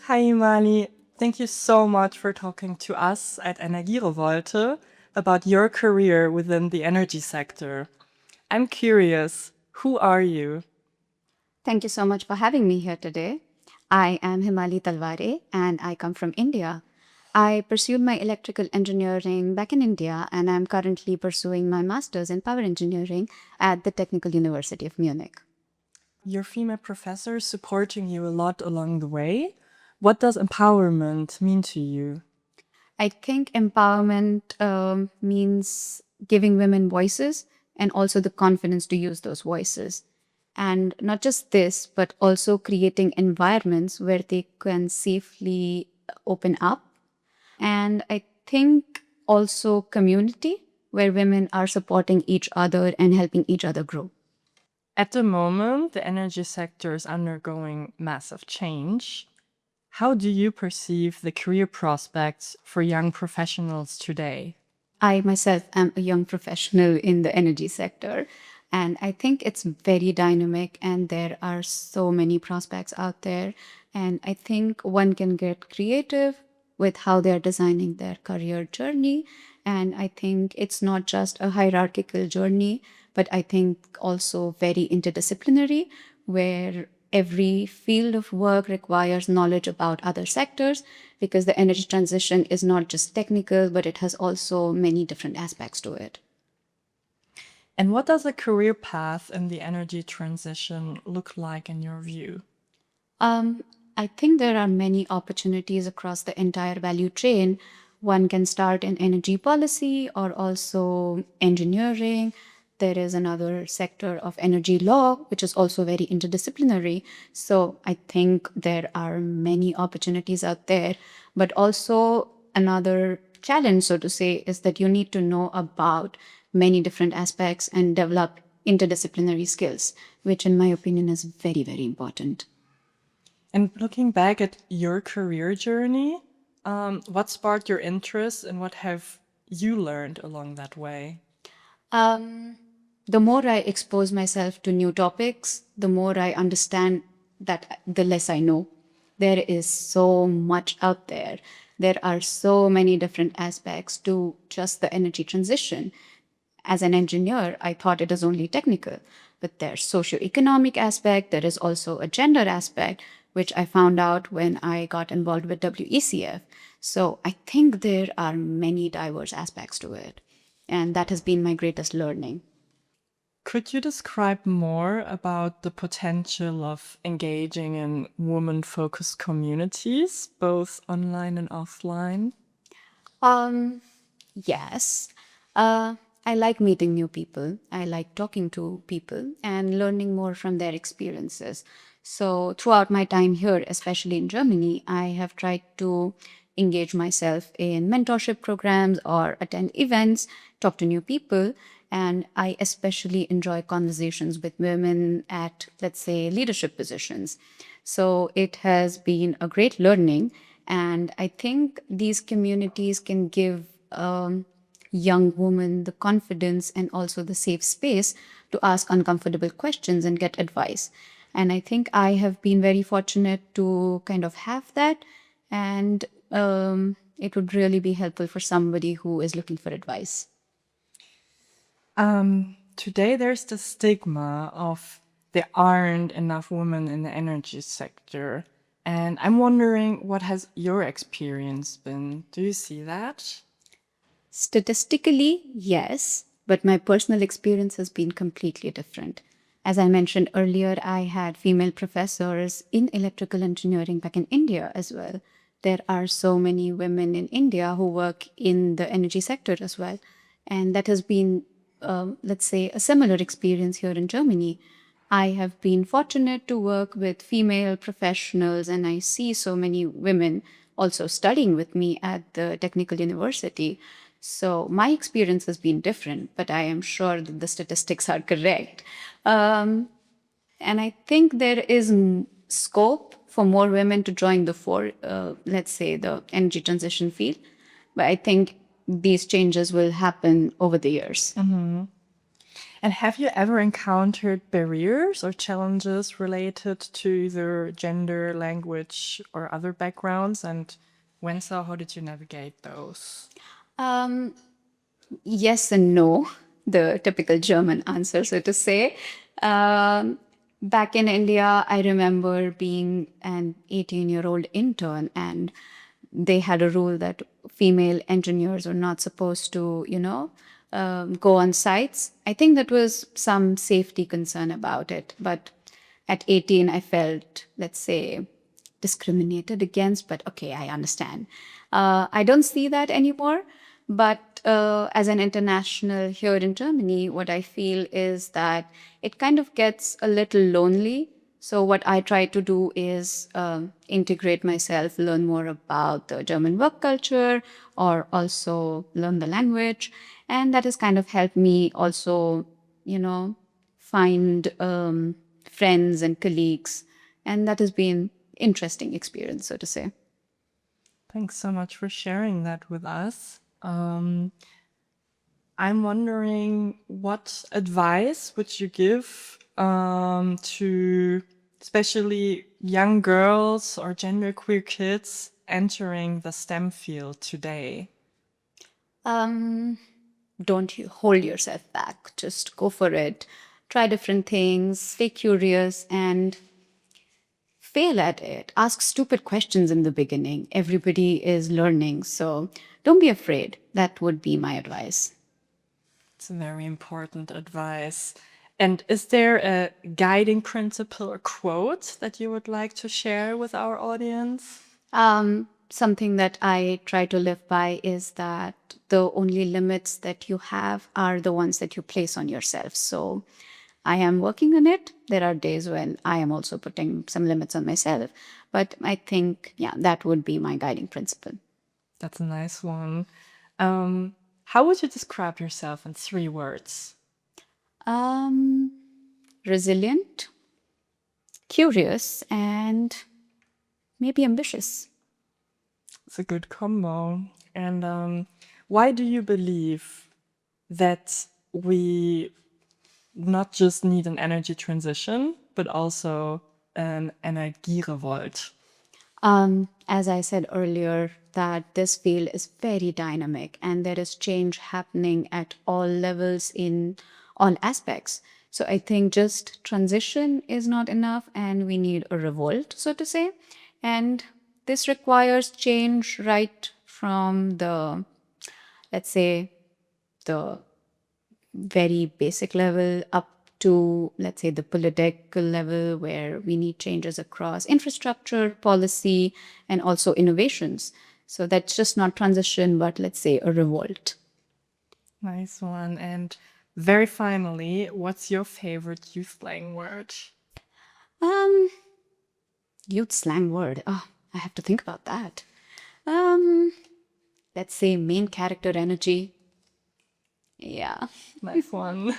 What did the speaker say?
Hi, Himali. Thank you so much for talking to us at Energiewende about your career within the energy sector. I'm curious, who are you? Thank you so much for having me here today. I am Himali Talware and I come from India. I pursued my electrical engineering back in India and I'm currently pursuing my master's in power engineering at the Technical University of Munich. Your female professor is supporting you a lot along the way. What does empowerment mean to you? I think empowerment means giving women voices and also the confidence to use those voices. And not just this, but also creating environments where they can safely open up. And I think also community where women are supporting each other and helping each other grow. At the moment, the energy sector is undergoing massive change. How do you perceive the career prospects for young professionals today? I myself am a young professional in the energy sector, and I think it's very dynamic, and there are so many prospects out there. And I think one can get creative with how they're designing their career journey. And I think it's not just a hierarchical journey, but I think also very interdisciplinary, where every field of work requires knowledge about other sectors because the energy transition is not just technical, but it has also many different aspects to it. And what does a career path in the energy transition look like in your view? Um, I think there are many opportunities across the entire value chain. One can start in energy policy or also engineering. There is another sector of energy law, which is also very interdisciplinary. So I think there are many opportunities out there. But also, another challenge, so to say, is that you need to know about many different aspects and develop interdisciplinary skills, which, in my opinion, is very, very important. And looking back at your career journey, what sparked your interest and what have you learned along that way? Um, the more I expose myself to new topics, the more I understand that the less I know. There is so much out there. There are so many different aspects to just the energy transition. As an engineer, I thought it is only technical, but there's socio-economic aspect. There is also a gender aspect, which I found out when I got involved with WECF. So I think there are many diverse aspects to it, and that has been my greatest learning. Could you describe more about the potential of engaging in woman-focused communities, both online and offline? Um, yes. Uh, I like meeting new people. I like talking to people and learning more from their experiences. So, throughout my time here, especially in Germany, I have tried to engage myself in mentorship programs or attend events, talk to new people. And I especially enjoy conversations with women at, let's say, leadership positions. So, it has been a great learning. And I think these communities can give young women the confidence and also the safe space to ask uncomfortable questions and get advice. And I think I have been very fortunate to kind of have that. And it would really be helpful for somebody who is looking for advice. Today, there's the stigma of there aren't enough women in the energy sector. And I'm wondering, what has your experience been? Do you see that? Statistically, yes, but my personal experience has been completely different. As I mentioned earlier, I had female professors in electrical engineering back in India as well. There are so many women in India who work in the energy sector as well. And that has been, let's say, a similar experience here in Germany. I have been fortunate to work with female professionals, and I see so many women also studying with me at the Technical University. So my experience has been different, but I am sure that the statistics are correct. Um, and I think there is scope for more women to join the let's say, the energy transition field. But I think these changes will happen over the years. And have you ever encountered barriers or challenges related to either gender, language, or other backgrounds? And when so, how did you navigate those? Um, yes and no, the typical German answer, so to say. Back in India, I remember being an 18-year-old intern, and they had a rule that female engineers are not supposed to, go on sites. I think that was some safety concern about it. But at 18, I felt, let's say, discriminated against, but okay, I understand. I don't see that anymore. But as an international here in Germany, what I feel is that it kind of gets a little lonely. So, what I try to do is integrate myself, learn more about the German work culture, or also learn the language. And that has kind of helped me also, find friends and colleagues. And that has been interesting experience, so to say. Thanks so much for sharing that with us. I'm wondering what advice would you give to especially young girls or genderqueer kids entering the STEM field today? Um, don't you hold yourself back. Just go for it. Try different things, stay curious, and fail at it. Ask stupid questions in the beginning. Everybody is learning, so don't be afraid. That would be my advice. It's a very important advice. And is there a guiding principle or quote that you would like to share with our audience? Something that I try to live by is that the only limits that you have are the ones that you place on yourself. So I am working on it. There are days when I am also putting some limits on myself. But I think, yeah, that would be my guiding principle. That's a nice one. How would you describe yourself in 3 words? Um, Resilient, curious, and maybe ambitious. It's a good combo. And why do you believe that we not just need an energy transition, but also an Energierevolt? As I said earlier, that this field is very dynamic and there is change happening at all levels in all aspects. So I think just transition is not enough and we need a revolt, so to say. And this requires change right from the, let's say, the very basic level up to, let's say, the political level where we need changes across infrastructure, policy, and also innovations. So that's just not transition, but let's say a revolt. Nice one. And very finally, what's your favorite youth slang word? Um, Youth slang word. Oh, I have to think about that. Um, let's say main character energy. Yeah. Nice one.